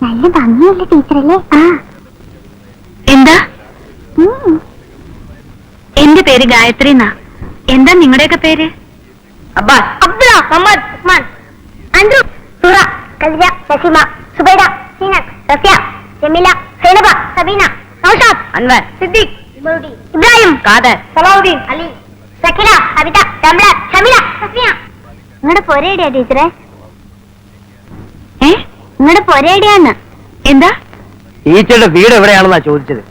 നല്ല ഭംഗിയല്ലേ ടീച്ചറല്ലേ? എന്താ? എന്റെ പേര് ഗായത്രി എന്നാ. എന്താ നിങ്ങളുടെയൊക്കെ പേര്? അബ്ബാസ്, അബ്ദുള്ള, മുഹമ്മദ്, ഉസ്മാൻ, അൻഡ്രു, സുറ, കൽജ, നസീമ, സുബൈദ, സീനത്ത്, റഫിയ, ജമീല, സൈനബ, സബീന, നൗഷാദ്, അൻവർ, സിദ്ദീഖ്, ഇബ്രാഹിം, ഖാദർ, സലാഹുദ്ദീൻ, അലി, സക്കിന, അബിത, രംല, ഷമില, സഫിയ. നിങ്ങളുടെ പൊരേടിയാ ടീച്ചറെ? നിങ്ങളുടെ പൊരേടിയാന്ന്? എന്താ? ടീച്ചറുടെ വീട് എവിടെയാണെന്നാ ചോദിച്ചത്.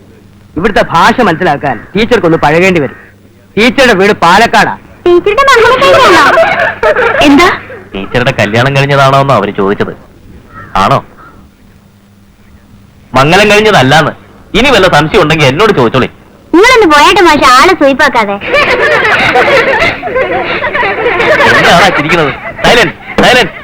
ഇവിടുത്തെ ഭാഷ മനസ്സിലാക്കാൻ ടീച്ചർക്കൊന്ന് പഴകേണ്ടി വരും. ടീച്ചറുടെ വീട് പാലക്കാടാ. ടീച്ചറുടെ മംഗലം കഴിഞ്ഞാണോ? എന്താ? ടീച്ചറുടെ കല്യാണം കഴിഞ്ഞതാണോ എന്നോ അവര് ചോദിച്ചത്. ആണോ? മംഗലം കഴിഞ്ഞതല്ലാന്ന്. ഇനി വല്ല സംശയം ഉണ്ടെങ്കിൽ എന്നോട് ചോദിച്ചോളി. നിങ്ങളൊന്ന് പോയാട്ടെ മാഷ, ആളെ സൂയിപ്പാക്കാതെ. എന്താണാ ചിരിക്കുന്നത്? Silent, silent.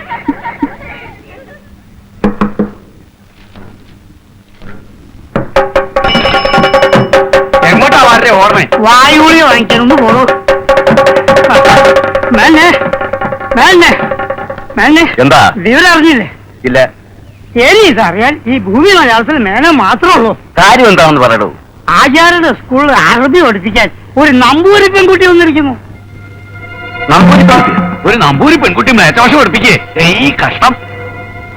എങ്ങോട്ടാ വളരെ ഓർമ്മ? വായുളി വാങ്ങിക്കാനൊന്ന് പോണു. എന്താ? വിവരം അറിഞ്ഞില്ലേ? ഇല്ല. ഇതറിയാൻ ഈ ഭൂമി മലയാളത്തിൽ മേന മാത്രമേ ഉള്ളൂ. കാര്യം എന്താണെന്ന് പറയണു. ആചാര്യയുടെ സ്കൂളിൽ അറബി പഠിപ്പിക്കാൻ ഒരു നമ്പൂരി പെൺകുട്ടി വന്നിരിക്കുന്നു. ഒരു നമ്പൂരി പെൺകുട്ടി മേറ്റഭാഷ പഠിപ്പിക്കേ? ഈ കഷ്ടം.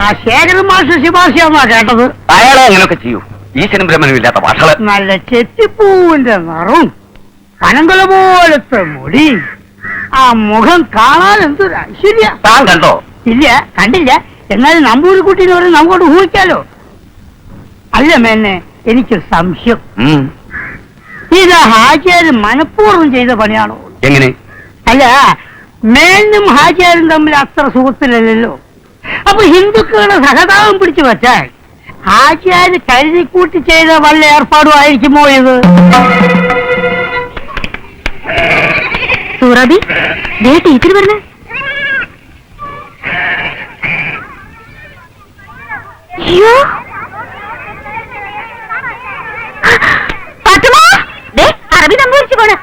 ആ ശേഖരൻ മാഷ് ശുപാർശയാന്നാ കേട്ടത്. അയാളെ അങ്ങനെയൊക്കെ ചെയ്യൂ. ഈശ്വരൻ ബ്രഹ്മനും ഇല്ലാത്ത ഭാഷകള്. നല്ല ചെത്തിപ്പൂവിന്റെ നിറവും കനങ്കുല പോലത്തെ മുടി, ആ മുഖം കാണാൻ എന്തൊരു ഐശ്വര്യ. താൻ കണ്ടോ? ഇല്ല, കണ്ടില്ല. എന്നാലും നമ്പൂരി കുട്ടീനെ പറയും നമുക്കോട്ട് ഊഹിക്കാലോ. അല്ല മേന്നെ, എനിക്കൊരു സംശയം. ഇത് ഹാജിയാരും മനഃപൂർവ്വം ചെയ്ത പണിയാണോ? എങ്ങനെ? അല്ല, മേനും ഹാജിയാരും തമ്മിൽ അത്ര സുഹൃത്തിലല്ലോ. അപ്പൊ ഹിന്ദുക്കളുടെ സഹതാപം പിടിച്ചു വച്ചാൽ ഹാജിയാര് കരുതിക്കൂട്ടി ചെയ്ത വല്ല ഏർപ്പാടും ആയിരിക്കുമോ ഇത്? സൂറാബി, ടീച്ചർ പറഞ്ഞ അയ്യോ അറബി സംഭവിച്ചു പോണ്.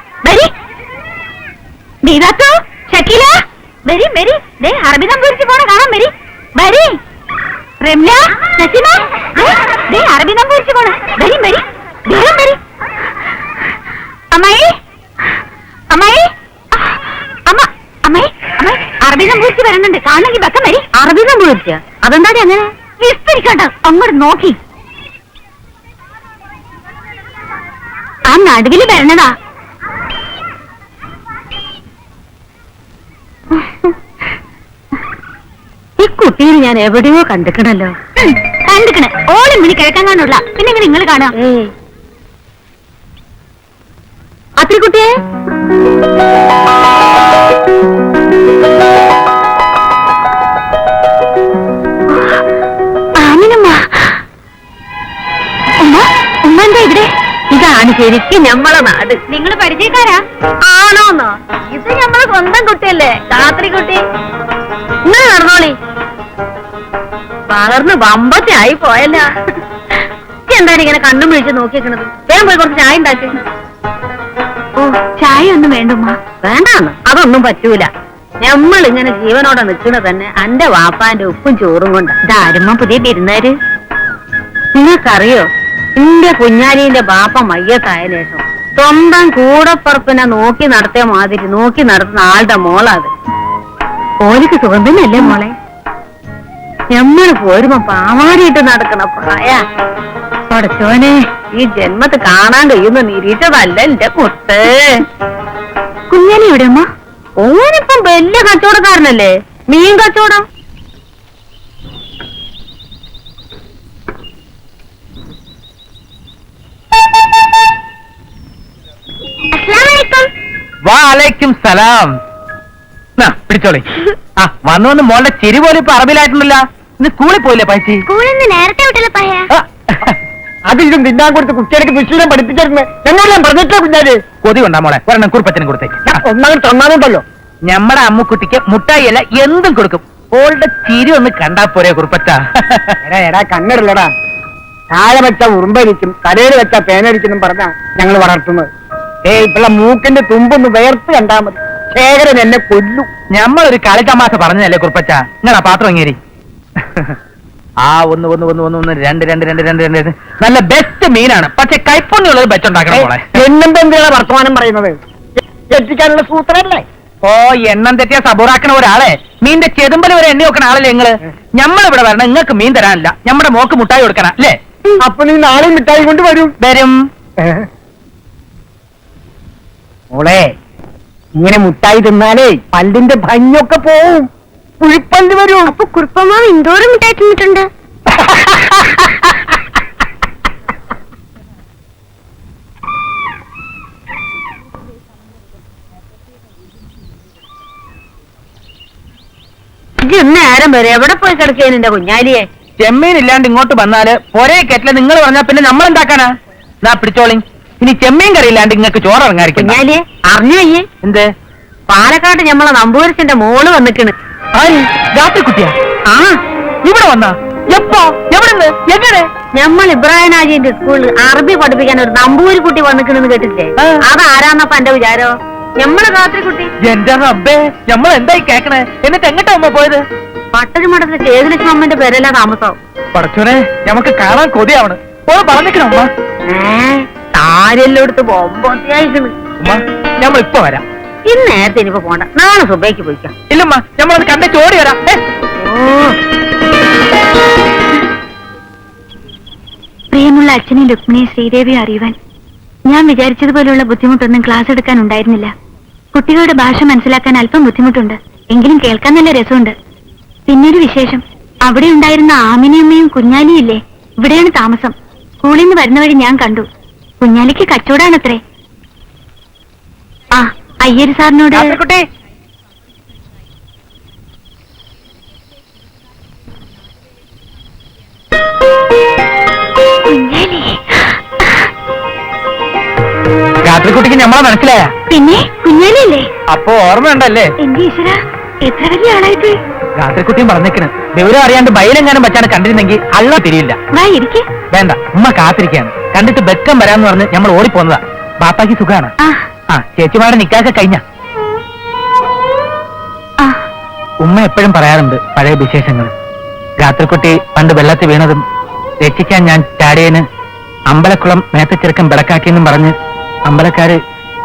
ഷക്കീല, അറബി സംഭവിച്ചു പോണ കാണാൻ വരി. വരി റംല, നസീമ, അറബി സംഭവിച്ചു പോണ. വരി വരി ദൂരം വരി. അമ്മായി, അമ്മായി, അമ്മ, അമ്മായി, അമ്മായി, അറബി സംഭവിച്ചു വരുന്നുണ്ട്. കാണണമെങ്കിൽ വെക്കം വരി. അറബി സംഭവിച്ച അതെന്താ അങ്ങനെ? വിസ്തരിക്കണ്ട, അങ്ങോട്ട് നോക്കി. ആ നടുവില് വരണതാ. ഈ കുട്ടിയിൽ ഞാൻ എവിടെയോ കണ്ടിക്കണല്ലോ. കണ്ടിക്കണേ ഓളം മിനി കിഴക്കാൻ കാണുള്ള. പിന്നെ എങ്ങനെ നിങ്ങൾ കാണാം? അത്തിരി കുട്ടിയെ, ആമിനമ്മ, ഉമ്മ, ഉമ്മ എന്താ ഇവിടെ? ഇതാണ് ശരിക്കും ഞമ്മളെ നാട്. നിങ്ങൾ പരിചയക്കാരാ? ആണോന്നോ? ഇത് ഞമ്മളെ സ്വന്തം കുട്ടിയല്ലേ, രാത്രി കുട്ടി. ഇങ്ങനെ നടന്നോളി. വളർന്ന് വമ്പത്തെ ആയി പോയല്ല. എന്താണ് ഇങ്ങനെ കണ്ണും വിളിച്ച് നോക്കിക്കണത്? വേഗം പോയി കുറച്ച് ചായ ഉണ്ടാക്കി. ഓ, ചായ ഒന്നും വേണ്ടുമ്മ. വേണ്ടാന്ന് അതൊന്നും പറ്റൂല. ഞമ്മളിങ്ങനെ ജീവനോടെ നിൽക്കണ തന്നെ എന്റെ വാപ്പാന്റെ ഉപ്പും ചോറും കൊണ്ട്. ഇതാരുമ്മ പുതിയ പെരുന്നാര്? നിങ്ങൾക്കറിയോ, എന്റെ കുഞ്ഞാലിന്റെ ബാപ്പ മയ്യത്തായ ശേഷം സ്വന്തം കൂടപ്പുറപ്പിനെ നോക്കി നടത്തിയ മാതിരി നോക്കി നടത്തുന്ന ആളുടെ മോളത്. ഓലിക്ക് സുഖം തന്നെയല്ലേ മോളെ? ഞമ്മള് പോരുമ്പോ പാവാടിയിട്ട് നടക്കണ പ്രായ. പഠിച്ചോനെ, ഈ ജന്മത്ത് കാണാൻ കഴിയുന്ന നിരീക്ഷതല്ല എന്റെ കുത്ത്. കുഞ്ഞാലി എവിടെ അമ്മ? ഓനിപ്പം വലിയ കച്ചവടക്കാരനല്ലേ, മീൻ കച്ചവടം. വാലൈക്കും സലാം. പിടിച്ചോളി. ആ വന്നു വന്ന് മോളുടെ ചിരി പോലും ഇപ്പൊ അറബിലായിട്ടുണ്ടല്ലോ. ഇന്ന് സ്കൂളിൽ പോയില്ലേ പൈസ? സ്കൂളിൽ നിന്ന് നേരത്തെ വിട്ടല്ലോ പയ്യ. അതിലും തിന്നാൻ കൊടുത്ത് കുട്ടികൾക്ക് വിഷയം പഠിപ്പിച്ചിരുന്നു. എന്നോട് ഞാൻ പറഞ്ഞിട്ടോ കുഞ്ഞാല്. കൊതി കൊണ്ടാ മോളെ, ഒരെണ്ണം കുറുപ്പത്തിനും കൊടുത്തേക്ക്. ഒന്നാമത് തന്നാലുണ്ടല്ലോ ഞമ്മടെ അമ്മുക്കുട്ടിക്ക് മുട്ടായിയല്ല എന്തും കൊടുക്കും. ഓളുടെ ചിരി ഒന്ന് കണ്ടാ പോരെ കുറുപ്പച്ച. എടാ കണ്ണിടല്ലടാ. താഴെ വെച്ച ഉറുമ്പരിക്കും തലയിൽ വെച്ച പേനരിക്കും പറഞ്ഞാ ഞങ്ങൾ വളർത്തുന്നത്. ഇപ്പള്ള മൂക്കിന്റെ തുമ്പൊന്ന് വേർത്ത് കണ്ടാ മതി, ശേഖരൻ എന്നെ കൊല്ലു. ഞമ്മളൊരു കളിത്തമാശ പറഞ്ഞതല്ലേ കുറുപ്പച്ച. നിങ്ങളാ പാത്രം ഇങ്ങേരി. ആ ഒന്ന് ഒന്ന് ഒന്ന് ഒന്ന് ഒന്ന് രണ്ട് രണ്ട് രണ്ട് രണ്ട് രണ്ട് രണ്ട്. നല്ല ബെസ്റ്റ് മീനാണ്, പക്ഷെ കൈപ്പുണ്ണിയുള്ളത് വെച്ചുണ്ടാക്കണം മോളെ. എന്നെന്താ എന്തിനാണ് വർത്തമാനം പറയുന്നത്? എത്തിക്കാനുള്ള സൂത്രല്ലേ? ഓ, എണ്ണം തെറ്റിയ സബൂറാക്കണ ഒരാളെ മീന്റെ ചെതുമ്പല് വരെ എണ്ണി വെക്കണ ആളല്ലേ നിങ്ങള്. ഞമ്മളിവിടെ വരണം, നിങ്ങൾക്ക് മീൻ തരാനില്ല, നമ്മുടെ മോക്ക് മുട്ടായി കൊടുക്കണം അല്ലേ? അപ്പൊ നീ നാളെ മിഠായി കൊണ്ട് വരും. വരും. മോളെ, ഇങ്ങനെ മുട്ടായി തിന്നാലേ പല്ലിന്റെ ഭംഗിയൊക്കെ പോവും, കുഴിപ്പല്ല് വരും. അപ്പൊ കുറുപ്പമാവ് എന്തോരം മിഠായി തിന്നിട്ടുണ്ട്. നേരം വരെ എവിടെ പോയി കിടക്കുകയാണ് എന്റെ കുഞ്ഞാലിയെ? ചെമ്മീൻ ഇല്ലാണ്ട് ഇങ്ങോട്ട് വന്നാല് പൊരേ കെറ്റില് നിങ്ങൾ പറഞ്ഞാ പിന്നെ നമ്മൾ എന്താക്കാനാ? നാ പിടിച്ചോളി, ഇനി ചെമ്മീൻ കറി ഇല്ലാണ്ട് നിങ്ങൾക്ക് ചോറ് ഇറങ്ങാതിരിക്കും. കുഞ്ഞാലിയെ അറിഞ്ഞേ? എന്ത്? പാലക്കാട് ഞമ്മളെ നമ്പൂരിച്ചന്റെ മോള് വന്നിക്കണ്. രാത്രി കുട്ടിയാ? ആ, ഇവിടെ വന്നാ? എപ്പോ? എവിടുന്ന്? എങ്ങനെ? ഞമ്മൾ ഇബ്രാഹിം ഹാജിന്റെ സ്കൂളിൽ അറബി പഠിപ്പിക്കാൻ ഒരു നമ്പൂരി കുട്ടി വന്നിക്കണെന്ന് കേട്ടില്ലേ? അതാരാന്നപ്പ എന്റെ വിചാരോ? ഞമ്മളെ രാത്രി കുട്ടി. എന്റെ റബ്ബേ, നമ്മൾ എന്തായി കേക്കണേ? എന്നിട്ട് എങ്ങോട്ടാ അമ്മ പോയത്? പട്ടണി മഠത്തിലെ കേതുലക്ഷ്മി അമ്മന്റെ പേരല്ല താമസം. പടച്ചോനെ, നമുക്ക് കാണാൻ കൊതിയാവണ്. ഓ പറഞ്ഞിക്കണ അമ്മ. താരെല്ലാം എടുത്ത് ബൊമ്പത്തിയായിക്കണ്. ഉമ്മ, നമ്മൾ ഇപ്പൊ വരാം. ഇന്ന് നേരത്തെ ഇനിയിപ്പോ പോണ്ട, നാളെ സുബൈക്ക് പോയിക്കാം. ഇല്ലമ്മ, നമ്മളത് കണ്ടേ ചോടി വരാം. പ്രിയമുള്ള അച്ഛനും രുക്മിണിയും ശ്രീദേവിയെ അറിയുവാൻ ഞാൻ വിചാരിച്ചതുപോലെയുള്ള ബുദ്ധിമുട്ടൊന്നും ക്ലാസ് എടുക്കാൻ ഉണ്ടായിരുന്നില്ല. കുട്ടികളുടെ ഭാഷ മനസ്സിലാക്കാൻ അല്പം ബുദ്ധിമുട്ടുണ്ട്, എങ്കിലും കേൾക്കാൻ നല്ല രസമുണ്ട്. പിന്നൊരു വിശേഷം, അവിടെ ഉണ്ടായിരുന്ന ആമിനിയമ്മയും കുഞ്ഞാലിയും ഇല്ലേ, ഇവിടെയാണ് താമസം. സ്കൂളിൽ നിന്ന് വരുന്ന വഴി ഞാൻ കണ്ടു. കുഞ്ഞാലിക്ക് കച്ചവടാണത്രേ. ആ, അയ്യര് സാറിനോട് കുട്ടി, കുഞ്ഞാലി. രാത്രിക്കുട്ടിക്ക് നമ്മളെ മനസ്സിലായ? പിന്നെ കുഞ്ഞാലിയല്ലേ? അപ്പൊ ഓർമ്മയുണ്ടല്ലേ? എന്റെ ഈശ്വര, എത്ര വലിയ ആളായിട്ട്. രാത്രിക്കുട്ടിയും പറഞ്ഞേക്കണ്, വിവരം അറിയാണ്ട് ബയലെങ്ങാനും വെച്ചാണ് കണ്ടിരുന്നെങ്കിൽ അള്ള തിരിയില്ല. വാ ഇരിക്കെ. വേണ്ട, ഉമ്മ കാത്തിരിക്കാണ്. കണ്ടിട്ട് ബെക്കം വരാന്ന് പറഞ്ഞ് നമ്മൾ ഓടിപ്പോന്നതാ. ബാപ്പാക്ക് സുഖാണ്. ആ, ചേച്ചിമാരുടെ നിക്കാക്കെ കഴിഞ്ഞ. ഉമ്മ എപ്പോഴും പറയാറുണ്ട് പഴയ വിശേഷങ്ങൾ. രാത്രിക്കുട്ടി പണ്ട് വെള്ളത്തിൽ വീണതും രക്ഷിക്കാൻ ഞാൻ ചാടിയന് അമ്പലക്കുളം മേത്തച്ചെറുക്കം വിളക്കാക്കിയെന്നും പറഞ്ഞ് അമ്പലക്കാര്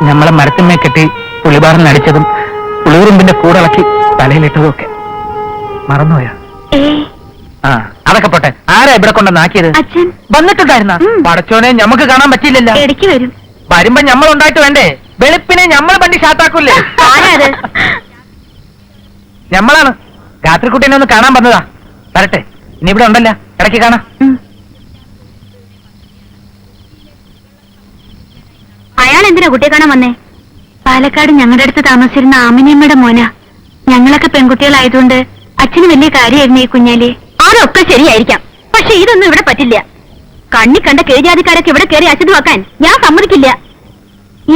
നമ്മളെ മരത്തിന്മേ കെട്ടി പുളിബാറിൽ അടിച്ചതും പുളിയുറുമ്പിന്റെ കൂടിളക്കി തലയിലിട്ടതും ഒക്കെ മറന്നുപോയാ? ആ, അതൊക്കെ പോട്ടെ. ആരാ ഇവിടെ കൊണ്ടുവന്നാക്കിയത്? അച്ഛൻ വന്നിട്ടുണ്ടായിരുന്ന? പടച്ചോനെ, ഞമ്മക്ക് കാണാൻ പറ്റിയില്ലല്ലോ. ഇടയ്ക്ക് വരും. വരുമ്പോ ഞമ്മൾ ഉണ്ടായിട്ട് വേണ്ടേ? വെളുപ്പിനെ ഞമ്മൾ വണ്ടി ഷാത്താക്കൂല്ലേ? ഞമ്മളാണ്. രാത്രിക്കുട്ടീനെ ഒന്ന് കാണാൻ വന്നതാ. വരട്ടെ, ഇനി ഇവിടെ ഉണ്ടല്ലോ, ഇടയ്ക്ക് കാണാം. അയാൾ എന്തിനാ കുട്ടിയെ കാണാൻ വന്നേ? പാലക്കാട് ഞങ്ങളുടെ അടുത്ത് താമസിച്ചിരുന്ന ആമിനിയമ്മയുടെ മോനാ. ഞങ്ങളൊക്കെ പെൺകുട്ടികളായതുകൊണ്ട് അച്ഛന് വലിയ കാര്യമായിരുന്നു ഈ കുഞ്ഞാലി. അതൊക്കെ ശരിയായിരിക്കാം, പക്ഷെ ഇതൊന്നും ഇവിടെ പറ്റില്ല. കണ്ണി കണ്ട കീഴ്ജാതിക്കാരൊക്കെ ഇവിടെ കയറി അശുദ്ധമാക്കാൻ ഞാൻ സമ്മതിക്കില്ല.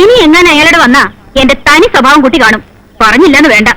ഇനി എങ്ങനെ അയാളോട് വന്നാ എന്റെ തനി സ്വഭാവം കുട്ടി കാണും. പറഞ്ഞില്ലെന്ന് വേണ്ട.